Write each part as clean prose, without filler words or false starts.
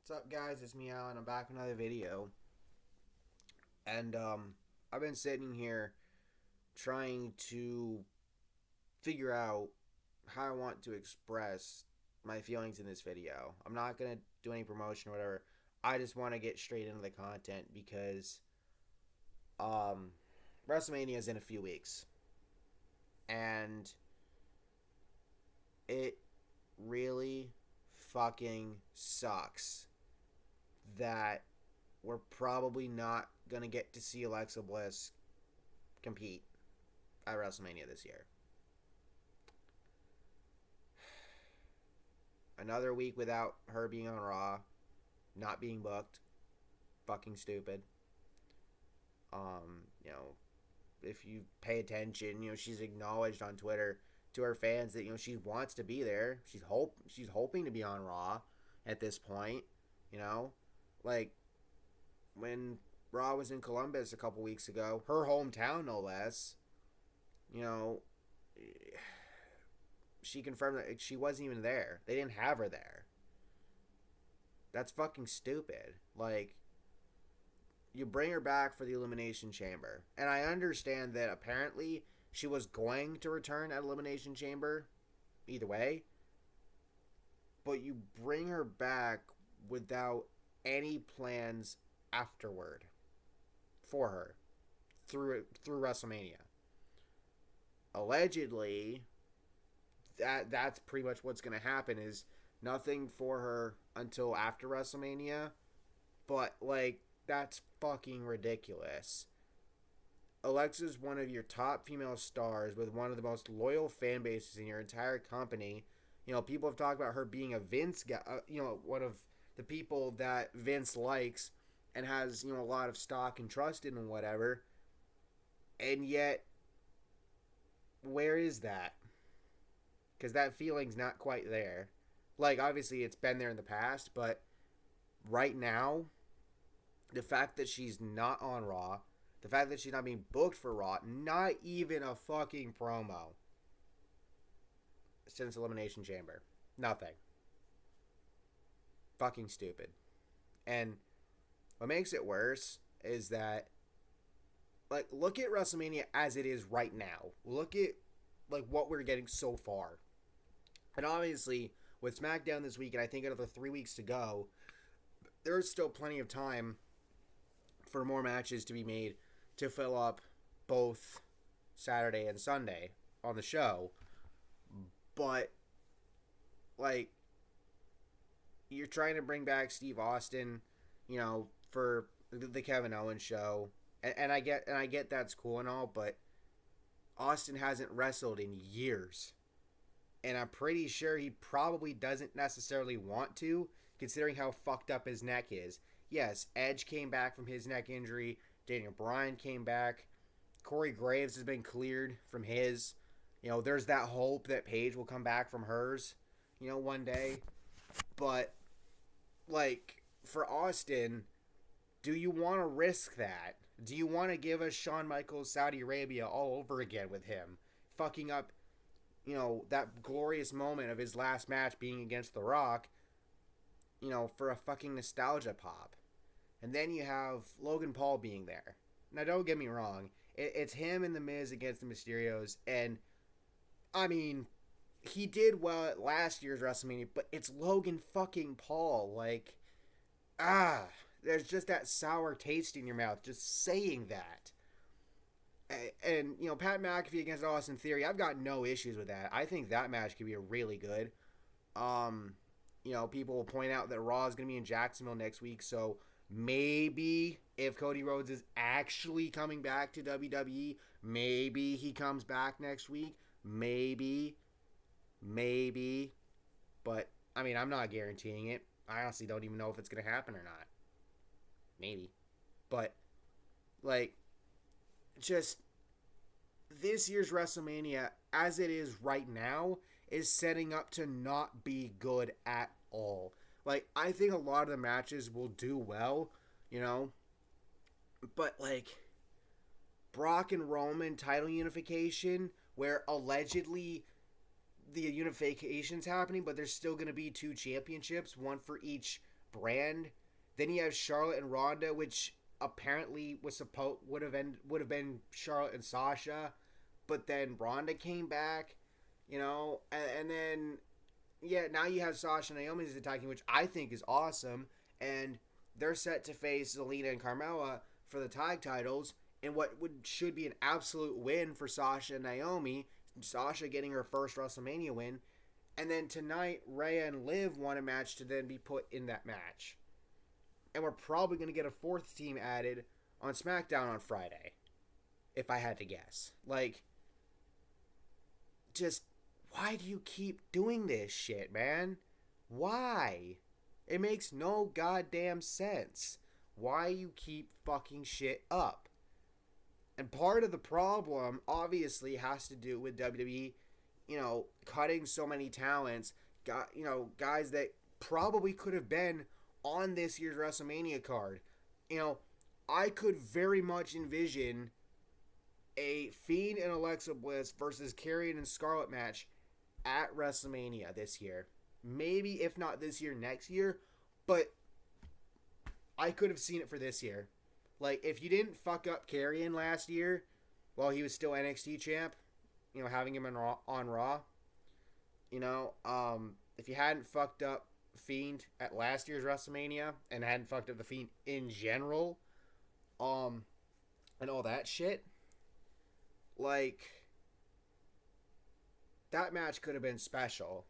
What's up, guys? It's me, Alan. I'm back with another video. And, I've been sitting here trying to figure out how I want to express my feelings in this video. I'm not going to do any promotion or whatever. I just want to get straight into the content because, um, WrestleMania is in a few weeks. And it really fucking sucks that we're probably not going to get to see Alexa Bliss compete at WrestleMania this year. Another week without her being on Raw, not being booked. Fucking stupid. You know, if you pay attention, she's acknowledged on Twitter to her fans that she wants to be there. She's hoping to be on Raw at this point. You know, like when Raw was in Columbus a couple weeks ago, her hometown no less. You know, she confirmed that she wasn't even there. They didn't have her there. That's fucking stupid. Like, you bring her back for the Elimination Chamber. And I understand that apparently she was going to return at Elimination Chamber either way. But you bring her back without any plans afterward for her through WrestleMania. Allegedly, that's pretty much what's going to happen is nothing for her until after WrestleMania. But, like, that's fucking ridiculous. Alexa's one of your top female stars with one of the most loyal fan bases in your entire company. People have talked about her being a Vince guy, one of the people that Vince likes and has, a lot of stock and trust in and whatever. And yet, where is that? Because that feeling's not quite there. Like, obviously, it's been there in the past, but right now, the fact that she's not on Raw, the fact that she's not being booked for Raw, not even a fucking promo since Elimination Chamber. Nothing. Fucking stupid. And what makes it worse is that, like, look at WrestleMania as it is right now. Look at, like, what we're getting so far. And obviously, with SmackDown this week, and I think another 3 weeks to go, there's still plenty of time for more matches to be made to fill up both Saturday and Sunday on the show. But, like, you're trying to bring back Steve Austin, for the Kevin Owens show. And I get that's cool and all, but Austin hasn't wrestled in years. And I'm pretty sure he probably doesn't necessarily want to, considering how fucked up his neck is. Yes, Edge came back from his neck injury. Daniel Bryan came back. Corey Graves has been cleared from his. There's that hope that Paige will come back from hers, one day. But, like, for Austin, do you want to risk that? Do you want to give us Shawn Michaels Saudi Arabia all over again with him? Fucking up, that glorious moment of his last match being against The Rock, for a fucking nostalgia pop. And then you have Logan Paul being there. Now, don't get me wrong. It's him and The Miz against the Mysterios. And, I mean, he did well at last year's WrestleMania, but it's Logan fucking Paul. Like, there's just that sour taste in your mouth just saying that. And Pat McAfee against Austin Theory, I've got no issues with that. I think that match could be really good. People will point out that Raw is going to be in Jacksonville next week, so maybe if Cody Rhodes is actually coming back to WWE, maybe he comes back next week. Maybe. But, I mean, I'm not guaranteeing it. I honestly don't even know if it's going to happen or not. Maybe. But, like, just this year's WrestleMania, as it is right now, is setting up to not be good at all. Like, I think a lot of the matches will do well, but, like, Brock and Roman title unification, where allegedly the unification's happening, but there's still going to be two championships, one for each brand. Then you have Charlotte and Ronda, which apparently would have been Charlotte and Sasha, but then Ronda came back, and then yeah, now you have Sasha and Naomi as attacking, which I think is awesome, and they're set to face Zelina and Carmella for the tag titles in what should be an absolute win for Sasha and Naomi. Sasha getting her first WrestleMania win, and then tonight Rhea and Liv won a match to then be put in that match, and we're probably going to get a fourth team added on SmackDown on Friday, if I had to guess. Just why do you keep doing this shit, man? Why? It makes no goddamn sense. Why you keep fucking shit up? And part of the problem, obviously, has to do with WWE, cutting so many talents, guys that probably could have been on this year's WrestleMania card. I could very much envision a Fiend and Alexa Bliss versus Karrion and Scarlett match at WrestleMania this year. Maybe, if not this year, next year. But I could have seen it for this year. If you didn't fuck up Karrion last year while he was still NXT champ, having him on Raw, if you hadn't fucked up Fiend at last year's WrestleMania and hadn't fucked up the Fiend in general, and all that shit, that match could have been special.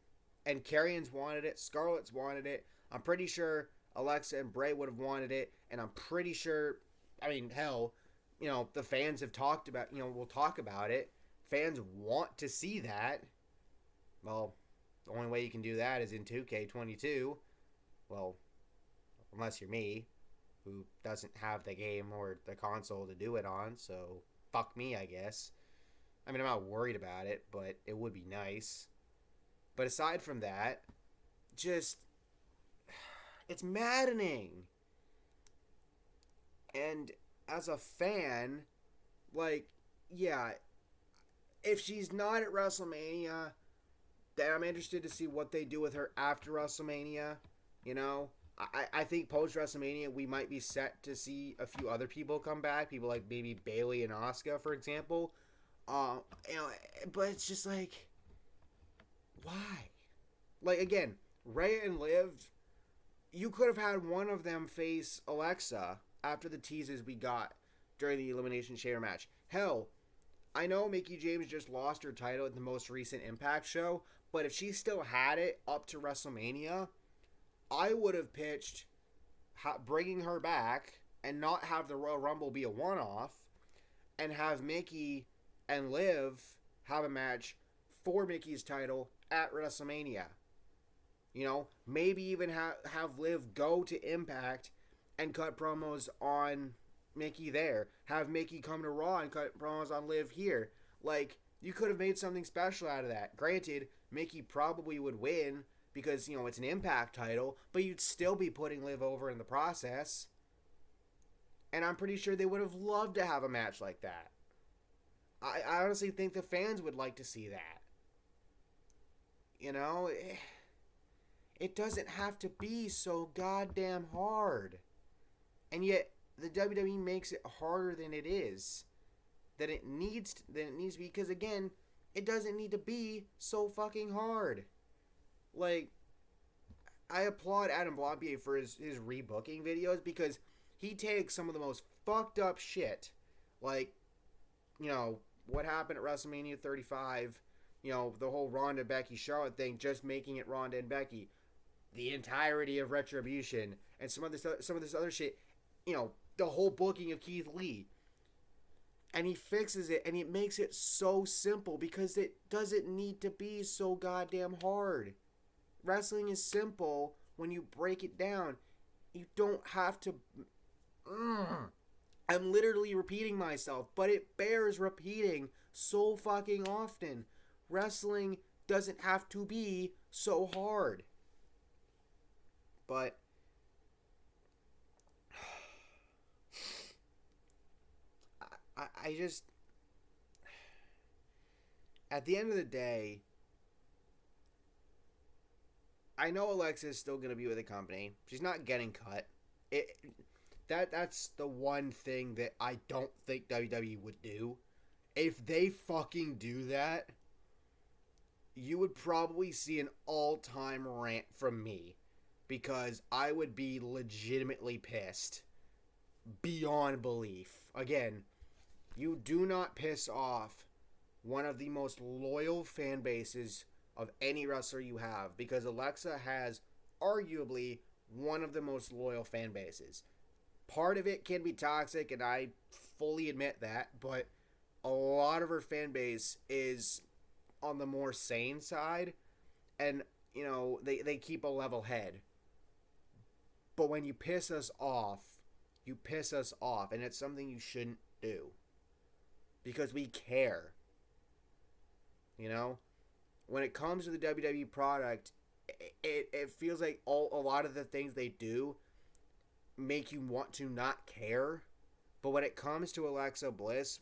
And Karrion's wanted it. Scarlett's wanted it. I'm pretty sure Alexa and Bray would have wanted it. And I'm pretty sure, hell, the fans have talked about, we'll talk about it. Fans want to see that. Well, the only way you can do that is in 2K22. Well, unless you're me, who doesn't have the game or the console to do it on. So, fuck me, I guess. I'm not worried about it, but it would be nice. But aside from that, it's maddening. And as a fan, yeah, if she's not at WrestleMania, then I'm interested to see what they do with her after WrestleMania. I think post WrestleMania, we might be set to see a few other people come back. People like maybe Bayley and Asuka, for example. But it's just why? Again, Rhea and Liv, you could have had one of them face Alexa after the teases we got during the Elimination Chamber match. Hell, I know Mickie James just lost her title at the most recent Impact show, but if she still had it up to WrestleMania, I would have pitched bringing her back and not have the Royal Rumble be a one-off and have Mickie and Liv have a match for Mickey's title at WrestleMania. Maybe even have Liv go to Impact and cut promos on Mickie there. Have Mickie come to Raw and cut promos on Liv here. You could have made something special out of that. Granted, Mickie probably would win because, it's an Impact title, but you'd still be putting Liv over in the process. And I'm pretty sure they would have loved to have a match like that. I honestly think the fans would like to see that. It doesn't have to be so goddamn hard. And yet, the WWE makes it harder than it is. Than it needs to be. Because, again, it doesn't need to be so fucking hard. I applaud Adam Blampied for his rebooking videos because he takes some of the most fucked up shit. What happened at WrestleMania 35, the whole Ronda, Becky, Charlotte thing, just making it Ronda and Becky. The entirety of Retribution and some of this other shit, the whole booking of Keith Lee. And he fixes it, and it makes it so simple because it doesn't need to be so goddamn hard. Wrestling is simple when you break it down. You don't have to... I'm literally repeating myself, but it bears repeating so fucking often. Wrestling doesn't have to be so hard. But I just, at the end of the day, I know Alexa is still going to be with the company. She's not getting cut. It that's the one thing that I don't think WWE would do. If they fucking do that, you would probably see an all-time rant from me because I would be legitimately pissed beyond belief. Again, you do not piss off one of the most loyal fan bases of any wrestler you have because Alexa has arguably one of the most loyal fan bases. Part of it can be toxic, and I fully admit that, but a lot of her fan base is on the more sane side, and, they keep a level head. But when you piss us off, and it's something you shouldn't do because we care. You know, when it comes to the WWE product, it feels like a lot of the things they do make you want to not care. But when it comes to Alexa Bliss,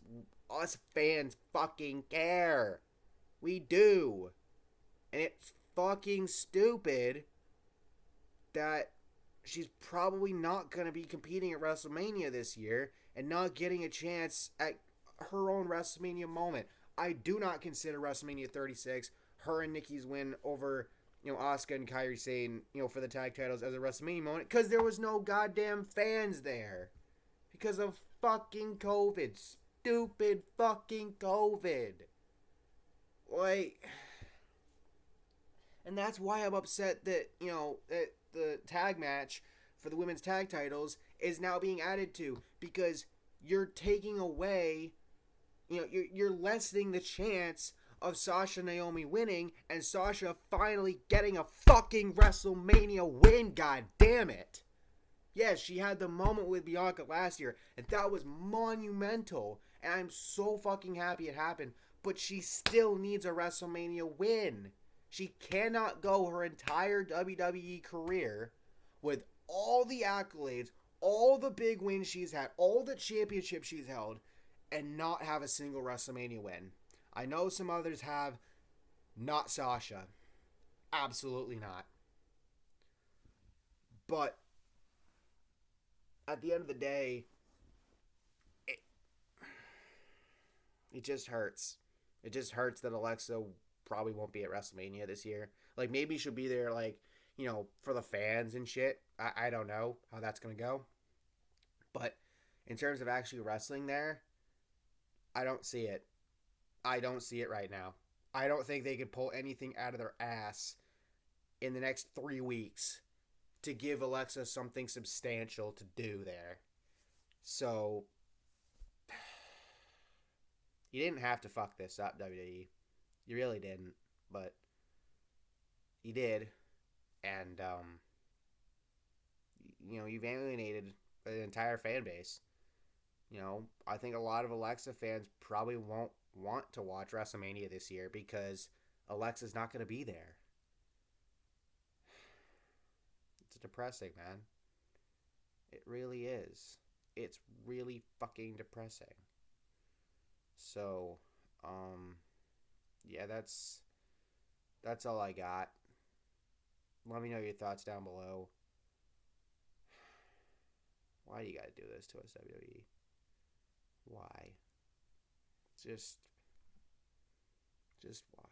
us fans fucking care. We do. And it's fucking stupid that she's probably not going to be competing at WrestleMania this year and not getting a chance at her own WrestleMania moment. I do not consider WrestleMania 36, her and Nikki's win over, Asuka and Kairi Sane, for the tag titles as a WrestleMania moment because there was no goddamn fans there. Because of fucking COVID. Stupid fucking COVID. Like, and that's why I'm upset that, that the tag match for the women's tag titles is now being added to because you're taking away, you're lessening the chance of Sasha and Naomi winning and Sasha finally getting a fucking WrestleMania win, god damn it. Yes, she had the moment with Bianca last year, and that was monumental, and I'm so fucking happy it happened, but she still needs a WrestleMania win. She cannot go her entire WWE career with all the accolades, all the big wins she's had, all the championships she's held, and not have a single WrestleMania win. I know some others have, not Sasha. Absolutely not. But at the end of the day, it, it just hurts. It just hurts that Alexa probably won't be at WrestleMania this year. Like, maybe she'll be there, like, for the fans and shit. I don't know how that's going to go. But in terms of actually wrestling there, I don't see it. I don't see it right now. I don't think they could pull anything out of their ass in the next 3 weeks to give Alexa something substantial to do there. So, you didn't have to fuck this up, WWE. You really didn't. But you did. And, you've alienated the entire fan base. I think a lot of Alexa fans probably won't want to watch WrestleMania this year because Alexa's not going to be there. It's depressing, man. It really is. It's really fucking depressing. So, yeah, that's all I got. Let me know your thoughts down below. Why do you gotta do this to us, WWE? Why? Just why?